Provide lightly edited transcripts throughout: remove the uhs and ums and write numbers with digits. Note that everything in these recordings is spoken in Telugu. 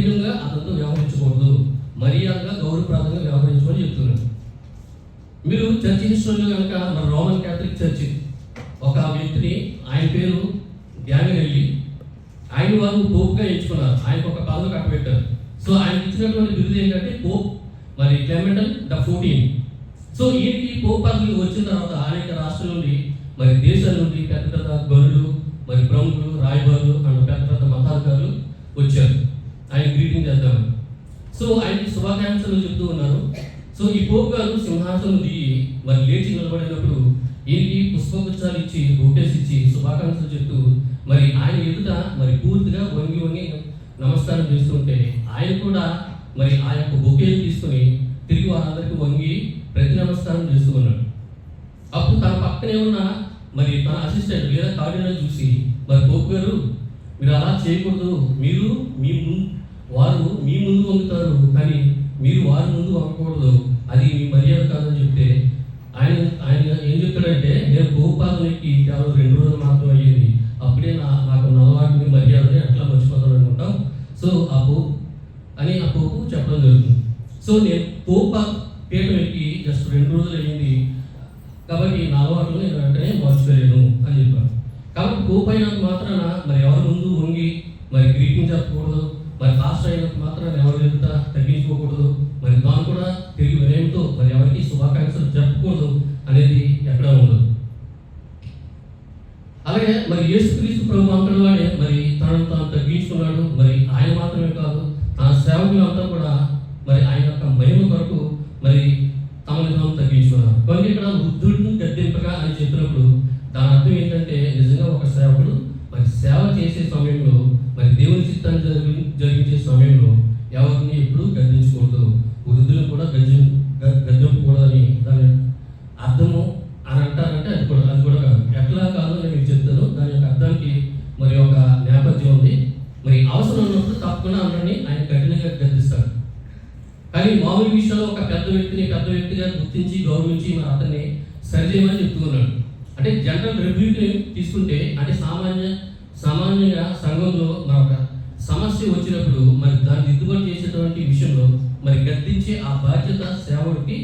అసభ్యంగా అతనితో వ్యవహరించకూడదు, మర్యాదగా గౌరవప్రదంగా వ్యవహరించమని చెప్తున్నారు. మీరు చర్చ్ హిస్టరీలో కనుక మన రోమన్ క్యాథలిక్ చర్చ్ ఒక వ్యక్తిని, ఆయన పేరు గ్యామినెల్లి, ఆయన వారు పోప్గా ఎంచుకున్నారు. ఆయనకు ఒక పదవి కట్టబెట్టారు. సో ఆయనకి ఇచ్చినటువంటి బిరుదు ఏంటంటే పోప్ మరి క్లెమెంట్ ద 14. సో ఈయనకి పోప్ పదవి వచ్చిన తర్వాత అనేక రాష్ట్రాల నుండి మరి దేశాల నుండి పెద్ద పెద్ద గనులు, మరి ప్రముఖులు, రాయబారులు అండ్ పెద్ద పెద్ద మతాధికారులు వచ్చారు ఆయన గ్రీటింగ్ చేద్దామని. సో ఆయనకి శుభాకాంక్షలు చెప్తూ ఉన్నారు. సో ఈ పోప్ గారు సింహాసనం దిగి మరి లేచి నిలబడినప్పుడు ఈయనకి పుష్పగుచ్చాలు ఇచ్చి, బొకేస్ ఇచ్చి శుభాకాంక్షలు చెప్తూ మరి ఆయన ఎదుట మరి పూర్తిగా వంగి వంగి నమస్కారం చేస్తుంటే ఆయన కూడా మరి ఆ యొక్క బొకేలు తీసుకుని తిరిగి వారందరికీ వంగి ప్రతి నమస్కారం చేస్తూ ఉన్నాడు. అప్పుడు తన పక్కనే ఉన్న మరి తన అసిస్టెంట్ లేదా కార్డినల్ చూసి, మరి పోప్ గారు మీరు అలా చేయకూడదు, మీరు వారు మీ ముందు వంగుతారు కానీ మీరు వారి ముందు వంగకూడదు, అది మీ మర్యాద కాదని చెప్తే ఆయన ఏం చెప్తాడంటే, నేను పోపాదనకి కేవలం 2 రోజులు మాత్రం అయ్యేది, అప్పుడే నాకు నలవాటిని మర్యాదని అట్లా మర్చిపోతాను అనుకుంటాం. సో ఆ పోపు చెప్పడం జరుగుతుంది. సో నేను పోప పీఠం ఎక్కి జస్ట్ 2 రోజులు అయ్యింది కాబట్టి నా అలవాట్లు నేను వెంటనే మార్చుకోలేను అని చెప్పాను. కాబట్టి పోపు అయినంత మాత్రాన మరి ఎవరి ముందు వంగి మరి గ్రీటింగ్ చెప్పకూడదు, మరి ఫాస్ట్ అయినంత మాత్రాన ఎవరి ఎదుట తగ్గించుకోకూడదు, మరి తాను కూడా తిరిగి వినయంతో మరి ఎవరికి శుభాకాంక్షలు చెప్పకూడదు అనేది ఎక్కడా ఉండదు. అలాగే మరి యేసుక్రీస్తు ప్రభు అంతటివాడే మరి తనను తాను తగ్గించుకున్నాడు. మరి ఆయన మాత్రమే కాదు, తన సేవకులంతా కూడా మరి ఆయన యొక్క మహిమ కొరకు మరి తమను తాము తగ్గించుకున్నారు. కానీ ఇక్కడ వృద్ధుడిని గద్దింపగా అని చెప్పినప్పుడు దాని అర్థం ఏంటంటే, నిజంగా ఒక సేవకుడు మరి సేవ చేసే సమయంలో, మరి దేవుని చిత్తాన్ని జరిగించే సమయంలో ఎవరిని ఎప్పుడు గద్దించకూడదు, వృద్ధులను కూడా గద్దింపకూడదని దాని అర్థము అని అంటారంటే అది కూడా కాదు. ఎట్లా కాదు నేను మీకు చెప్తాను. దాని యొక్క అర్థానికి మరి ఒక నేపథ్యం ఉంది. మరి అవసరం ఉన్నప్పుడు తప్పకుండా అందరినీ ఆయన కఠినంగా గద్దిస్తాడు. కానీ మామూలు విషయంలో ఒక పెద్ద వ్యక్తిగా గుర్తించి గౌరవించి మరి అతన్ని సరిచేయమని చెప్తున్నాడు. అంటే జనరల్ రివ్యూని తీసుకుంటే, అంటే సామాన్యంగా సంఘంలో మరొక సమస్య వచ్చినప్పుడు మరి దాన్ని దిద్దుబాటు చేసేటువంటి విషయంలో మరి గద్దించే ఆ బాధ్యత సేవకుడికి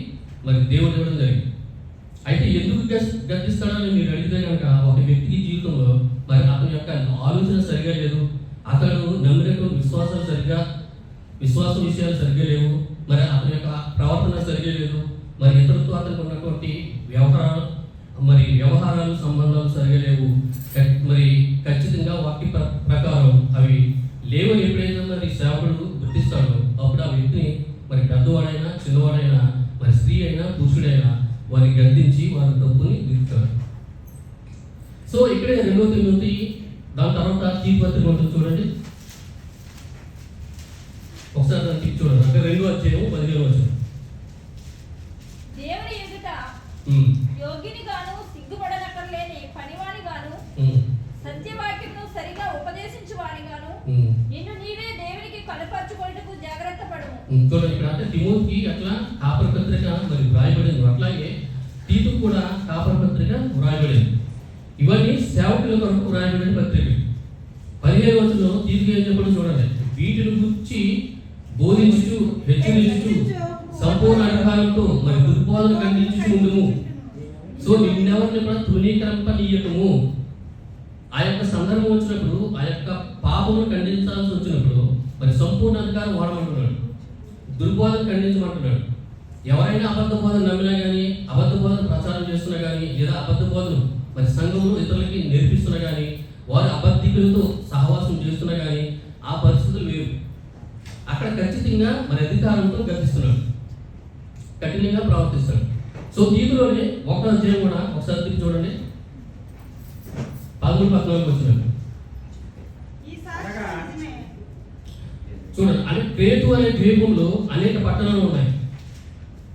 మరి దేవుడు ఇవ్వడం జరిగింది. అయితే ఎందుకు గద్దిస్తాడని మీరు అడిగితే కనుక, ఒక వ్యక్తికి జీవితంలో మరి అతని యొక్క ఆలోచన సరిగా లేదు, అతడు నమ్మినటువంటి విశ్వాస విషయాలు సరిగ్గా లేవు, మరి అతని యొక్క ప్రవర్తన సరిగ్గా లేదు, మరి ఇతరులతో అతనికి ఉన్నటువంటి వ్యవహారాలు సంబంధాలు సరిగా లేవు, మరి ఖచ్చితంగా వాక్య ప్రకారం అవి లేవని ఎప్పుడైతే మరి సేవకుడు గుర్తిస్తాడో అప్పుడు ఆ వ్యక్తిని మరి పెద్దవాడైనా చిన్నవాడైనా మరి స్త్రీ అయినా పురుషుడైనా వారిని గద్దించి వారి తప్పుని దిద్దుతాడు. సో ఇక్కడే 2వ తిమోతి, దాని తర్వాత తీర్పు పత్రిక ఉంటుంది చూడండి. ఒకసారి దాన్ని తీర్చి చూడండి. అంటే 2వ అధ్యాయం 15వ వచనం. దేవుని ఎదుట యోగ్యుని గాను సిగ్గుపడనక్కర్లేని పనివాని గాను సత్యవాక్యమును సరిగా ఉపదేశించువాని గాను నిన్ను నీవే దేవునికి కనపరచుకొనుటకు జాగ్రత్త పడుము. చూడండి, ఇక్కడ అంటే తిమోతికి అట్లా కాపర పత్రిక మరి వ్రాయబడింది, అట్లాగే తీతుకు కూడా కాపర పత్రిక వ్రాయబడింది. ఇవన్నీ సేవకుల కొరకు వ్రాయబడిన పత్రిక. 15వ వచనంలో తీతుకు ఏం చెప్పడం చూడండి. వీటిని గురించి బోధించుచు హెచ్చరించుచు సంపూర్ణ అధికారంతో మరి దుర్బోధన ఖండించుచు ఉండుము. సో నిన్నెవరిని కూడా తృణీకరింపనీయకము. ఆ యొక్క సందర్భం వచ్చినప్పుడు, ఆ యొక్క పాపమును ఖండించాల్సి వచ్చినప్పుడు మరి సంపూర్ణ అధికారం వాడమంటున్నాడు, దుర్బోధన ఖండించమంటున్నాడు. ఎవరైనా అబద్ధ బోధన నమ్మినా కానీ, అబద్ధ బోధన ప్రచారం చేస్తున్నా కానీ, లేదా అబద్ధ బోధన మరి సంఘంలో ఇతరులకి నేర్పిస్తున్నా కానీ, వారు అబద్ధికులతో సహవాసం చేస్తున్నా కానీ ఆ పరిస్థితులు లేవు. అక్కడ ఖచ్చితంగా మరి అధికారంతో గద్దిస్తున్నాడు, కఠినంగా ప్రవర్తిస్తాడు. సో దీనిలోనే 1వ అధ్యాయం కూడా ఒకసారి చూడండి, 13-14 వచ్చినాడు చూడండి. అంటే క్రేతు అనే ద్వీపంలో అనేక పట్టణాలు ఉన్నాయి.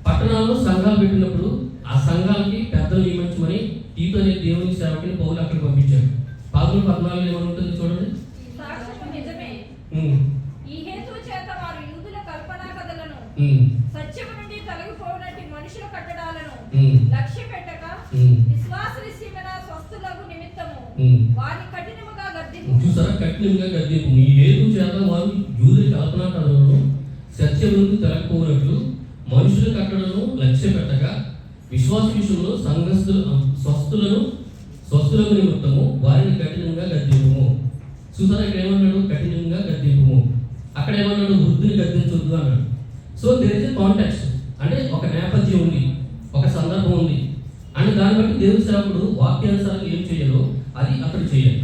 పట్టణాల్లో సంఘాలు పెట్టినప్పుడు ఆ సంఘాలకి పెద్దలు నియమించమని తీతు అనే దేవుని సేవకుని పౌలు అక్కడ పంపించాడు. 13-14 ఏమనుంటుంది చూడండి. ఈ హేతువు చేత వారు యూదుల కల్పనా కథలను సత్యము నుండి తొలగిపోవనట్టి మనుషుల కట్టడాలను లక్ష్య పెట్టక విశ్వాస విషయమైన స్వస్థులకు నిమిత్తము వారిని కఠినముగా గద్దింపు. చూసారా, కఠినంగా గద్దింపు. ఈ హేతువు చేత వారు యూదుల కల్పనా కథలను నుండి తొలగిపోయినట్లు మనుషుల కట్టడలను లక్ష్య పెట్టగా విశ్వాస విషయంలో స్వస్థులకు నిమిత్తము వారిని కఠినంగా గద్దింపము. చూసారా, ఇక్కడ ఏమన్నాడు? కఠినంగా గద్దింపము. అక్కడ ఏమన్నాడు? వృద్ధిని గద్దించొద్దు అన్నాడు. So there is a contact, అంటే ఒక నేపథ్యం ఉంది, ఒక సందర్భం ఉంది, అని దాన్ని బట్టి దేవుని సేవకుడు వాక్యానుసారంగా ఏం చేయాలో అది అక్కడ చేయాలి.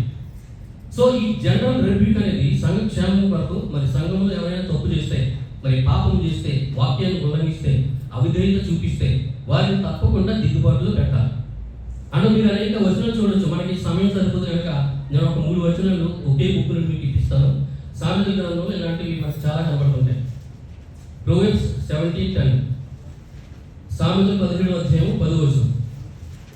సో ఈ జనరల్ రెబ్యూక్ అనేది సంఘ క్షేమం కొరకు, మరి సంఘంలో ఎవరైనా తప్పు చేస్తే, మరి పాపం చేస్తే, వాక్యాన్ని ఉల్లంఘిస్తే, అవిధేయత చూపిస్తే వారిని తప్పకుండా దిద్దుబాటులో పెట్టాలి. అంటే మీరు అనేక వచనాలు చూడొచ్చు. మనకి సమయం సరిపోదు కనుక నేను ఒక 3 వచనాలు ఒకే బుక్ నుండి మీకు ఇప్పిస్తాను. సామెతల గ్రంథంలో ఇలాంటివి మనకు చాలా కనబడుతుంటాయి. ప్రొవెర్బ్స్ 17:10, సామెతలు 17